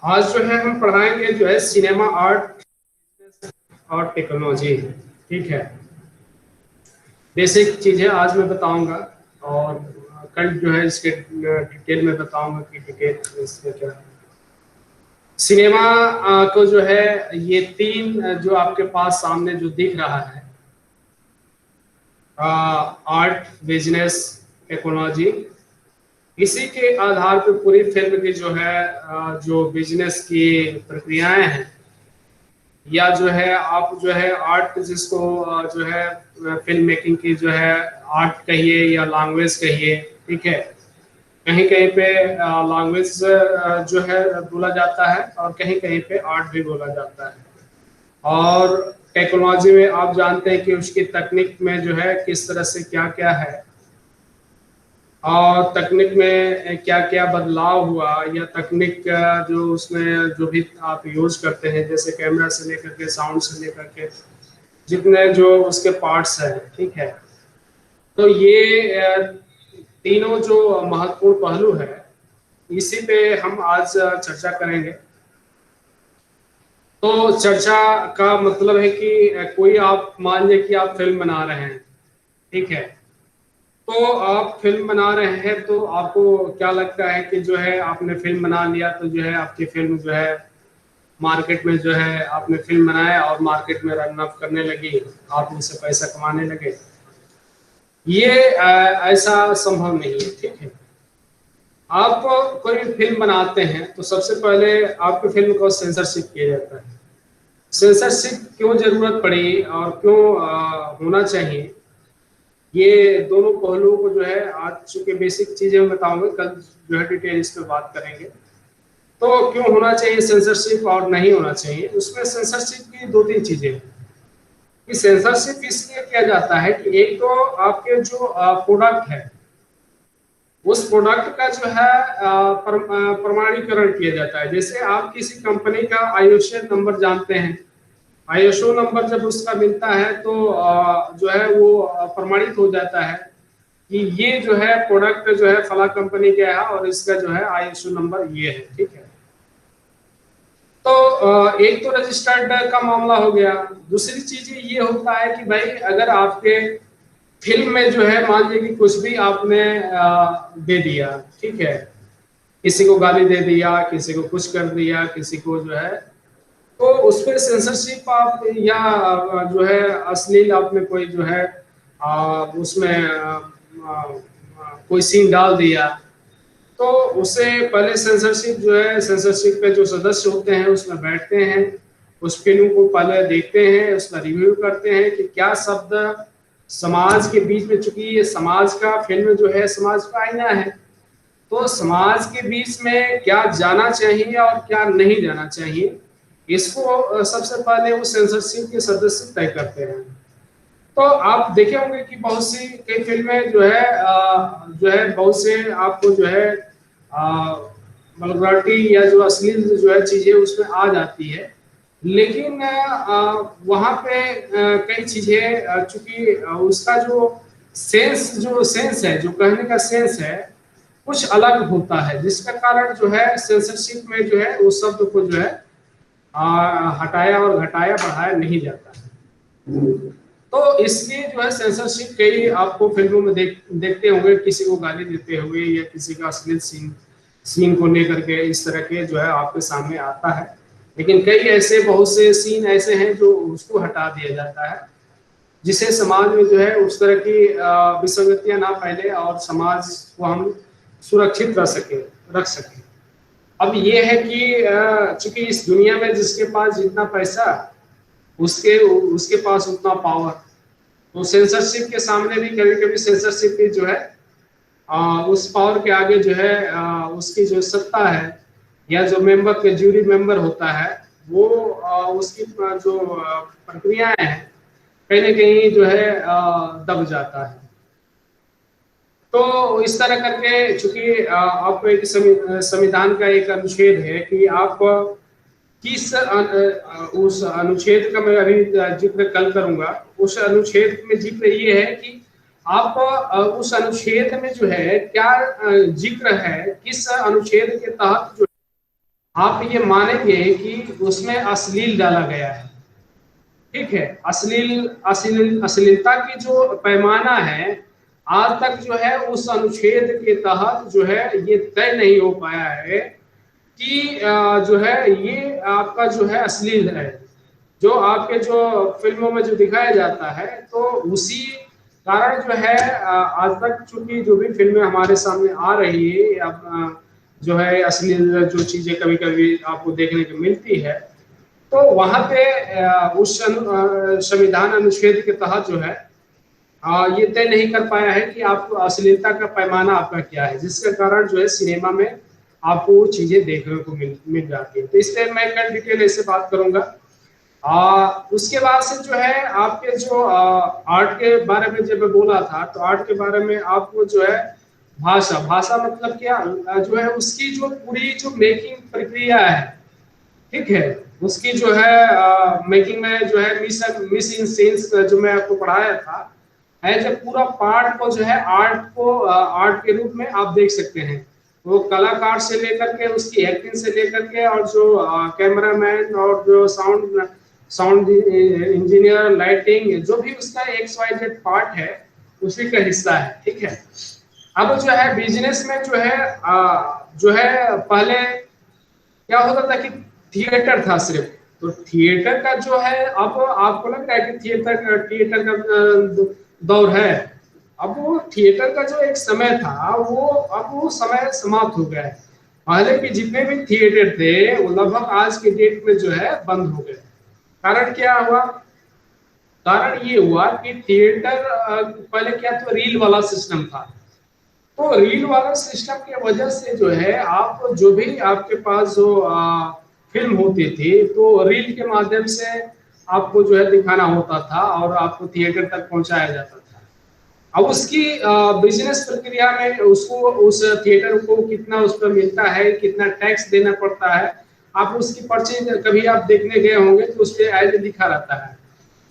आज जो है हम पढ़ाएंगे जो है सिनेमा आर्ट और टेक्नोलॉजी। ठीक है, बेसिक चीजें आज मैं बताऊंगा और कल जो है इसके डिटेल में बताऊंगा कि डिटेल इसमें क्या है। सिनेमा को जो है ये तीन जो आपके पास सामने जो दिख रहा है, आर्ट, बिजनेस, टेक्नोलॉजी, इसी के आधार पर पूरी फिल्म की जो है जो बिजनेस की प्रक्रियाएं हैं, या जो है आप जो है आर्ट जिसको जो है फिल्म मेकिंग की जो है आर्ट कहिए या लैंग्वेज कहिए। ठीक है, कहीं कहीं पे लैंग्वेज जो है बोला जाता है और कहीं कहीं पे आर्ट भी बोला जाता है। और टेक्नोलॉजी में आप जानते हैं कि उसकी तकनीक में जो है किस तरह से क्या क्या है और तकनीक में क्या क्या बदलाव हुआ, या तकनीक जो उसमें जो भी आप यूज करते हैं, जैसे कैमरा से लेकर के साउंड से लेकर के जितने जो उसके पार्ट्स हैं। ठीक है, तो ये तीनों जो महत्वपूर्ण पहलू है, इसी पे हम आज चर्चा करेंगे। तो चर्चा का मतलब है कि कोई आप मान लीजिए कि आप फिल्म बना रहे हैं। ठीक है, तो आप फिल्म बना रहे हैं तो आपको क्या लगता है कि जो है आपने फिल्म बना लिया तो जो है आपकी फिल्म जो है मार्केट में जो है आपने फिल्म बनाया और मार्केट में रन अप करने लगी, आप उनसे पैसा कमाने लगे। ये ऐसा संभव नहीं है। ठीक है, आप कोई फिल्म बनाते हैं तो सबसे पहले आपकी फिल्म को सेंसरशिप किया जाता है। सेंसरशिप क्यों जरूरत पड़ी और क्यों होना चाहिए, ये दोनों पहलुओं को जो है आज चूंकि बेसिक चीजें मैं बताऊंगा, कल जो है डिटेल इस पे बात करेंगे। तो क्यों होना चाहिए सेंसरशिप और नहीं होना चाहिए, उसमें सेंसरशिप की दो तीन चीजें हैं। कि सेंसरशिप इसलिए किया जाता है कि एक तो आपके जो प्रोडक्ट है, उस प्रोडक्ट का जो है प्रमाणीकरण किया जाता है। जैसे आप किसी कंपनी का आईएसओ नंबर जानते हैं, आईएसओ नंबर जब उसका मिलता है तो जो है वो प्रमाणित हो जाता है कि ये जो है प्रोडक्ट जो है फला कंपनी का है और इसका जो है आईएसओ नंबर ये है। ठीक है, तो एक तो रजिस्टर्ड का मामला हो गया। दूसरी चीज ये होता है कि भाई अगर आपके फिल्म में जो है मान लीजिए कि कुछ भी आपने दे दिया, ठीक है, किसी को गाली दे दिया, किसी को कुछ कर दिया, किसी को जो है, तो उसमें सेंसरशिप आप या जो है अश्लील आपने कोई जो है उसमें कोई सीन डाल दिया, तो उससे पहले सेंसरशिप जो है, सेंसरशिप के जो सदस्य होते हैं उसमें बैठते हैं, उस फिल्म को पहले देखते हैं, उसका रिव्यू करते हैं कि क्या शब्द समाज के बीच में, चूंकि ये समाज का फिल्म जो है समाज का आईना है, तो समाज के बीच में क्या जाना चाहिए और क्या नहीं जाना चाहिए, इसको सबसे पहले वो सेंसरशिप के सदस्य तय करते हैं। तो आप देखे होंगे कि बहुत सी कई फिल्में जो है बहुत से आपको जो है वल्गैरिटी या जो अश्लील जो है चीजें उसमें आ जाती है, लेकिन वहां पे कई चीजें चूंकि उसका जो सेंस है, जो कहने का सेंस है, कुछ अलग होता है, जिसका कारण जो है सेंसरशिप में जो है उस शब्द को जो है हटाया और घटाया बढ़ाया नहीं जाता है। तो इसलिए जो है सेंसरशिप कई आपको फिल्मों में देखते होंगे, किसी को गाली देते हुए या किसी का अश्लील सीन को लेकर के इस तरह के जो है आपके सामने आता है। लेकिन कई ऐसे बहुत से सीन ऐसे हैं जो उसको हटा दिया जाता है, जिससे समाज में जो है उस तरह की विसंगतियां ना फैले और समाज को हम सुरक्षित रख सके। अब ये है कि चूंकि इस दुनिया में जिसके पास जितना पैसा, उसके उसके पास उतना पावर, तो सेंसरशिप के सामने भी कभी कभी सेंसरशिप की जो है उस पावर के आगे जो है उसकी जो सत्ता है या जो मेंबर के जूरी मेंबर होता है, वो उसकी जो प्रक्रियाएं हैं कहीं ना कहीं जो है दब जाता है। तो इस तरह करके चूंकि आपको एक संविधान का एक अनुच्छेद है कि आप किस उस अनुच्छेद का मैं अभी जिक्र कल करूंगा। उस अनुच्छेद में जिक्र ये है कि आप उस अनुच्छेद में जो है क्या जिक्र है, किस अनुच्छेद के तहत जो आप ये मानेंगे कि उसमें अश्लील डाला गया है, ठीक है। अश्लीलता की जो पैमाना है आज तक जो है उस अनुच्छेद के तहत जो है ये तय नहीं हो पाया है कि जो है ये आपका जो है अश्लील है। जो आपके जो फिल्मों में जो दिखाया जाता है तो उसी कारण जो है आज तक चूंकि जो भी फिल्में हमारे सामने आ रही है अब जो है अश्लील जो चीजें कभी कभी आपको देखने को मिलती है, तो वहां पे उस संविधान अनुच्छेद के तहत जो है ये तय नहीं कर पाया है कि आपको अश्लीलता का पैमाना आपका क्या है, जिसके कारण जो है सिनेमा में आपको वो चीजें देखने को मिल जाती है। तो इस पर मैं कल डिटेल ऐसे बात करूंगा। उसके बाद से जो है आपके जो आर्ट के बारे में जब मैं बोला था तो आर्ट के बारे में आपको जो है भाषा भाषा मतलब क्या जो है उसकी जो पूरी जो मेकिंग प्रक्रिया है, ठीक है, उसकी जो है मेकिंग में जो है मिस इन सीन्स जो मैं आपको पढ़ाया था है, जब पूरा पार्ट को जो है आर्ट को आर्ट के रूप में आप देख सकते हैं। वो कलाकार से लेकर के उसकी एक्टिंग से लेकर के और जो कैमरामैन और जो साउंड इंजीनियर लाइटिंग जो भी उसका XYZ पार्ट है उसी का हिस्सा है, ठीक है। अब जो है बिजनेस में जो है पहले क्या होता था कि थिएटर था सिर्फ, तो थिएटर का जो है अब आपको लगता है कि थिएटर का दौर है। अब वो थिएटर का जो एक समय था वो अब वो समय समाप्त हो गया है। पहले के जितने भी थिएटर थे वो लगभग आज के डेट में जो है बंद हो गए। कारण क्या हुआ? कारण ये हुआ कि थिएटर पहले क्या था, रील वाला सिस्टम था। तो रील वाला सिस्टम की वजह से जो है आप जो भी आपके पास जो फिल्म होती थी तो रील के माध्यम से आपको जो है दिखाना होता था और आपको थिएटर तक पहुंचाया जाता था। अब उसकी बिजनेस प्रक्रिया में उसको उस थिएटर को कितना उस पर मिलता है, कितना टैक्स देना पड़ता है, आप उसकी पर्ची कभी आप देखने गए होंगे तो उस पर ऐड लिखा रहता है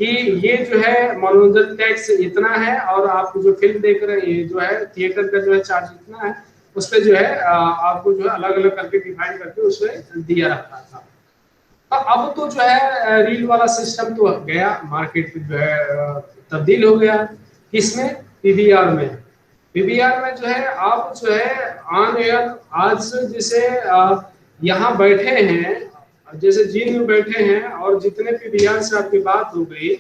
कि ये जो है मनोरंजन टैक्स इतना है और आप जो फिल्म देख रहे हैं जो है थिएटर का जो है चार्ज इतना है, उस पर जो है आपको जो है अलग अलग करके डिवाइड करके उसमें दिया रहता था। अब तो जो है रील वाला सिस्टम तो गया, मार्केट जो है तब्दील हो गया। किसमें? पीवीआर में। पीवीआर में जो है आप जो है ऑन एयर आज जैसे यहाँ बैठे हैं, जैसे जिन में बैठे हैं और जितने पीवीआर से आपकी बात हो गई,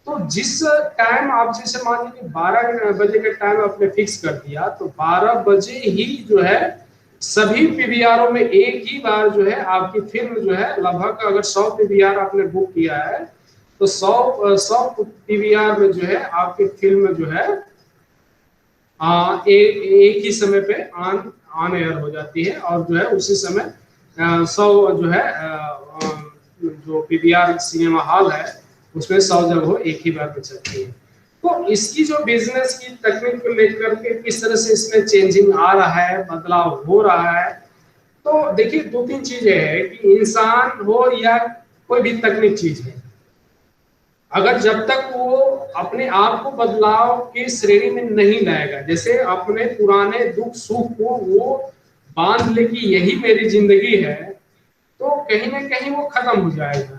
तो जिस टाइम आप जैसे मान लीजिए 12 बजे का टाइम आपने फिक्स कर दिया तो 12 बजे ही जो है सभी पीवीआरों में एक ही बार जो है आपकी फिल्म जो है लगभग अगर 100 पीवीआर आपने बुक किया है तो 100 पीवीआर में जो है आपकी फिल्म जो है एक ही समय पे ऑन एयर हो जाती है और जो है उसी समय 100 जो है जो पीवीआर सिनेमा हॉल है उसमें 100 जगह एक ही बार में चलती है। तो इसकी जो बिजनेस की तकनीक को लेकर के किस तरह से इसमें चेंजिंग आ रहा है, बदलाव हो रहा है, तो देखिए 2-3 चीजें हैं कि इंसान हो या कोई भी तकनीक चीज है, अगर जब तक वो अपने आप को बदलाव की श्रेणी में नहीं लाएगा, जैसे अपने पुराने दुख सुख को वो बांध ले कि यही मेरी जिंदगी है, तो कहीं ना कहीं वो खत्म हो जाएगा।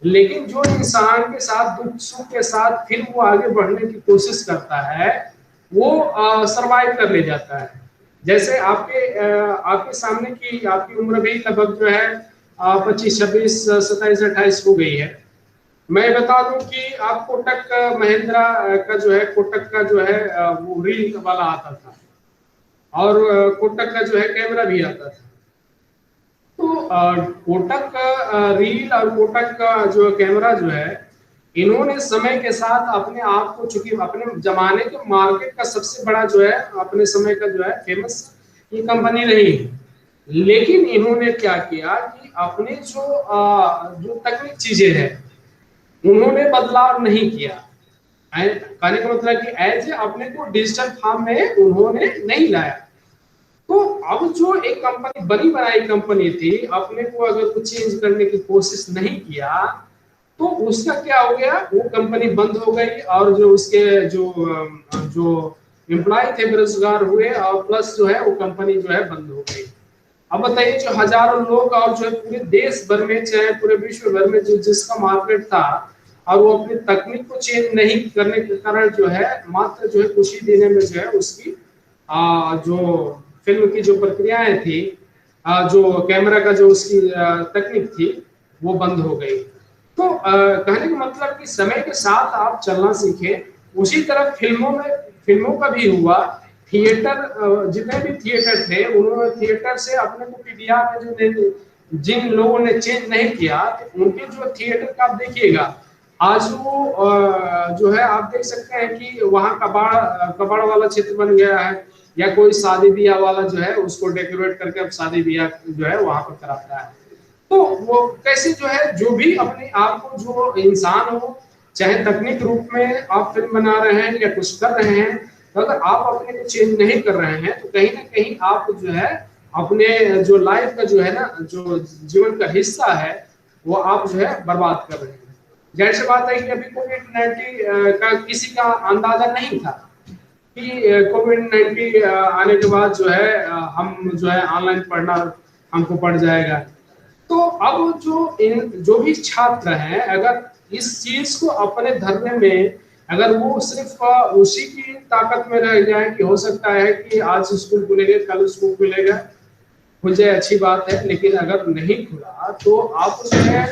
लेकिन जो इंसान के साथ दुख सुख के साथ फिर वो आगे बढ़ने की कोशिश करता है वो सरवाइव कर ले जाता है। जैसे आपके सामने की आपकी उम्र भी लगभग जो है 25, 26, 27, 28 हो गई है। मैं बता दूं कि आप कोटक महिंद्रा का जो है कोटक का जो है वो रील वाला आता था और कोटक का जो है कैमरा भी आता था। तो कोटक का रील और कोटक का जो कैमरा जो है इन्होंने समय के साथ अपने आप को, चूंकि अपने जमाने के मार्केट का सबसे बड़ा जो है अपने समय का जो है फेमस ये कंपनी रही है, लेकिन इन्होंने क्या किया कि अपने जो तकनीक चीजें हैं उन्होंने बदलाव नहीं किया। कहने का मतलब कि एज अपने को डिजिटल फॉर्म में उन्होंने नहीं लाया। तो अब जो एक कंपनी बनी बनाई कंपनी थी, अपने को अगर कुछ चेंज करने की कोशिश नहीं किया तो उसका क्या हो गया, वो कंपनी बंद हो गई और जो उसके जो एम्प्लॉय थे बेरोजगार हुए और प्लस जो है वो कंपनी जो है बंद हो गई। अब बताइए जो हजारों लोग और जो है पूरे देश भर में चाहे पूरे विश्व भर में जो जिसका मार्केट था, और वो अपनी तकनीक को चेंज नहीं करने के कारण जो है मात्र जो है खुशी देने में जो है उसकी जो फिल्म की जो प्रक्रियाएं थी, जो कैमरा का जो उसकी तकनीक थी वो बंद हो गई। तो कहने का मतलब कि समय के साथ आप चलना सीखे, उसी तरह फिल्मों का भी हुआ। थिएटर जितने भी थिएटर थे उन्होंने थिएटर से अपने को पीवीआर में जो जिन लोगों ने चेंज नहीं किया, तो उनके जो थिएटर का आप देखिएगा आज वो जो है आप देख सकते हैं कि वहाँ कबाड़ वाला क्षेत्र बन गया है, या कोई शादी ब्याह वाला जो है उसको डेकोरेट करके अब शादी ब्याह जो है वहां पर कराता है। तो वो कैसे जो है जो भी अपने आप को जो इंसान हो, चाहे तकनीक रूप में आप फिल्म बना रहे हैं या कुछ कर रहे हैं, तो अगर आप अपने को चेंज नहीं कर रहे हैं तो कहीं ना कहीं आप जो है अपने जो लाइफ का जो है ना जो जीवन का हिस्सा है वो आप जो है बर्बाद कर रहे हैं। जैसे बात है कि अभी कोविड-19 का किसी का अंदाजा नहीं था कि कोविड-19 आने के बाद जो है हम जो है ऑनलाइन पढ़ना हमको पड़ जाएगा। तो अब जो भी छात्र हैं अगर इस चीज को अपने धरने में अगर वो सिर्फ उसी की ताकत में रह जाए कि हो सकता है कि आज स्कूल खुलेगा कल स्कूल खुलेगा, खुल जाए अच्छी बात है, लेकिन अगर नहीं खुला तो आप जो है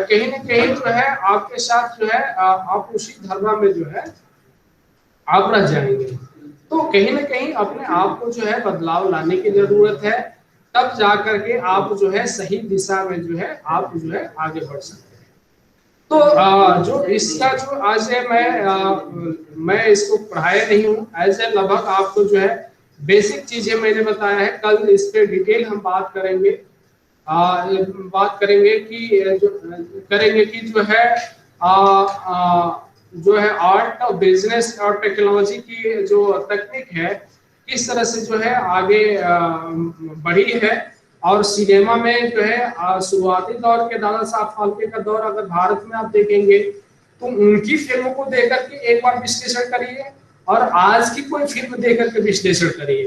कहीं ना कहीं जो है आपके साथ जो है आप उसी धर्म में जो है आप रह जाएंगे। तो कहीं ना कहीं अपने आप को जो है बदलाव लाने की जरूरत है, तब जाकर के आप जो है सही दिशा में जो है आप जो है आगे बढ़ सकते हैं। तो जो इसका जो आज है मैं इसको पढ़ाया नहीं हूँ, एज ए लगभग आपको जो है बेसिक चीजें मैंने बताया है। कल इस पे डिटेल हम बात करेंगे कि जो है आर्ट और बिजनेस और टेक्नोलॉजी की जो तकनीक है किस तरह से जो है आगे बढ़ी है। और सिनेमा में जो है शुरुआती दौर के दादा साहब फाल्के का दौर अगर भारत में आप देखेंगे तो उनकी फिल्मों को देखकर के एक बार विश्लेषण करिए और आज की कोई फिल्म देखकर के विश्लेषण करिए,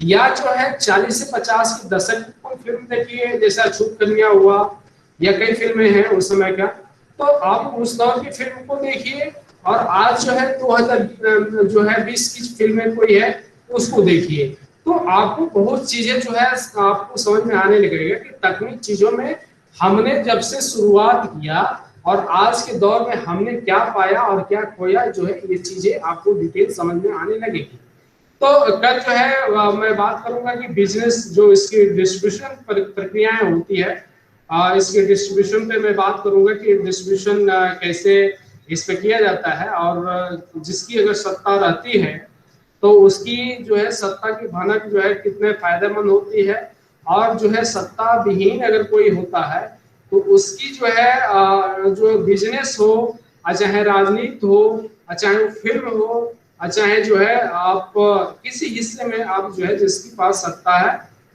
या जो है 40 से 50 के दशक की कोई फिल्म देखिए जैसे अछूत कन्या हुआ या कई फिल्में हैं उस समय का, तो आप उस दौर की फिल्म को देखिए और आज जो है 2000 जो है 20 की फिल्में कोई है उसको देखिए, तो आपको बहुत चीजें जो है आपको समझ में आने लगेगा कि तकनीक चीजों में हमने जब से शुरुआत किया और आज के दौर में हमने क्या पाया और क्या खोया, जो है ये चीजें आपको डिटेल समझ में आने लगेगी। तो कल जो है मैं बात करूंगा कि बिजनेस जो इसकी डिस्ट्रीब्यूशन प्रक्रियाएं होती है, इसके डिस्ट्रीब्यूशन पे मैं बात करूंगा कि डिस्ट्रीब्यूशन कैसे इस पे किया जाता है, और जिसकी अगर सत्ता रहती है तो उसकी जो है सत्ता की भनक जो है कितने फायदेमंद होती है, और जो है सत्ता विहीन अगर कोई होता है तो उसकी जो है जो बिजनेस हो, चाहे राजनीति हो, चाहे फिल्म हो, चाहे जो है आप किसी हिस्से में आप जो है जिसके पास सत्ता है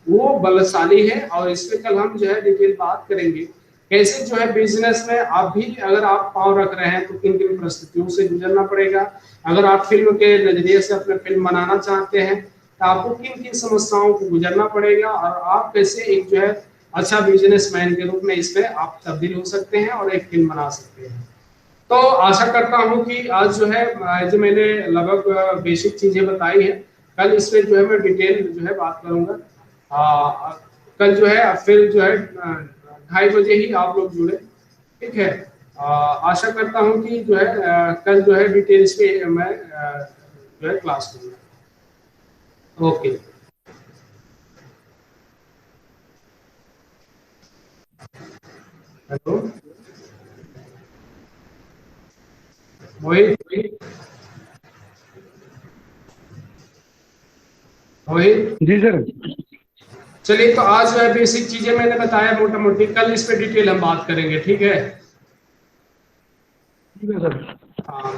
वो बलशाली है। और इस पे कल हम जो है डिटेल बात करेंगे कैसे जो है बिजनेस में आप भी अगर आप पाँव रख रहे हैं तो किन किन परिस्थितियों से गुजरना पड़ेगा। अगर आप फिल्म के नजरिए से अपने फिल्म बनाना चाहते हैं तो आपको किन किन समस्याओं को गुजरना पड़ेगा, और आप कैसे एक जो है अच्छा बिजनेसमैन के रूप में इस पे आप तब्दील हो सकते हैं और एक फिल्म बना सकते हैं। तो आशा करता हूं कि आज जो है जो मैंने लगभग बेसिक चीजें बताई हैं, कल इस पे जो है मैं डिटेल जो है बात करूंगा। कल जो है फिर जो है 2:30 बजे ही आप लोग जुड़े, ठीक है। आशा करता हूं कि जो है कल जो है डिटेल्स पे मैं जो है क्लास करूंगा। ओके, हेलो मोहित मोहित जी सर। चलिए, तो आज जो है बेसिक चीजें मैंने बताया मोटा मोटी, कल इस पे डिटेल हम बात करेंगे, ठीक है। ठीक है सर। हाँ।